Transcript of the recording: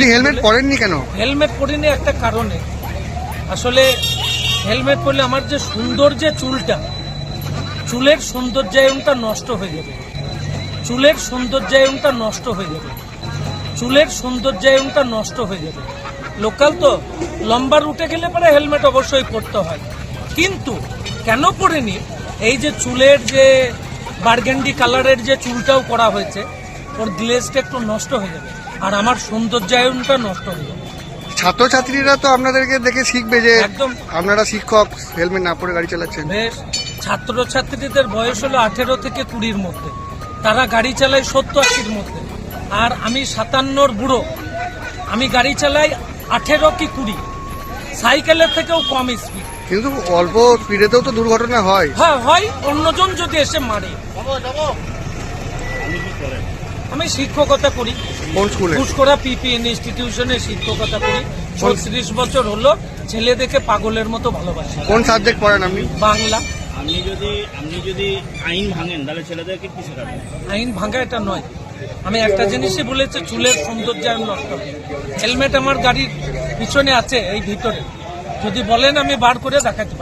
Helmet পরেননি কেন? Helmet পরিনি একটা কারণে, আসলে হেলমেট পরলে আমার যে সুন্দর যে চুলটা, চুলের সৌন্দর্যায়নটা নষ্ট হয়ে যাবে, চুলের সৌন্দর্যায়নটা নষ্ট হয়ে যাবে, চুলের সৌন্দর্যায়নটা নষ্ট হয়ে যাবে। লোকাল তো লম্বা রুটে গেলে পরে হেলমেট অবশ্যই পরতে হয়, কিন্তু কেন পরিনি, এই যে চুলের যে বার্গেন্ডি কালারের যে চুলটাও করা হয়েছে, ওর গ্লেজটা একটু নষ্ট হয়ে যাবে আর আমার সৌন্দর্যায়নটা নষ্ট হয়ে যাবে। ছাত্রছাত্রীরা তো আপনাদেরকে দেখে শিখবে যে একদম আপনারা শিক্ষক, হেলমেট না পরে গাড়ি চালাচ্ছেন। বেশ, ছাত্রছাত্রীদের বয়স হলো 18 থেকে 20-র মধ্যে, তারা গাড়ি চালায় 70-80-র মধ্যে, আর আমি 57-র বুড়ো, আমি গাড়ি চালাই 18 কি 20, সাইকেলের থেকেও কম স্পিড। কিন্তু অল্প স্পিডেতেও তো দুর্ঘটনা হয়। হ্যাঁ হয়, অন্যজন যদি এসে মারে। আমি শিক্ষকতা করি, কোন স্কুলে? ঘুষকরা পিপিএন ইনস্টিটিউশনে শিক্ষকতা করি। 36 বছর হলো, ছেলে দেখে পাগলের মতো ভালোবাসি। কোন সাবজেক্ট পড়েন আপনি? বাংলা। আপনি যদি আইন ভাঙেন তাহলে ছেলেদেরকে কি শেখাবেন? আইন ভাঙা এটা নয়, আমি একটা জিনিসই বলেছি, চুলের সৌন্দর্যায়ন নষ্ট হবে। হেলমেট আমার গাড়ির পিছনে আছে, এই ভিতরে, যদি বলেন আমি বার করে দেখাতে পারি।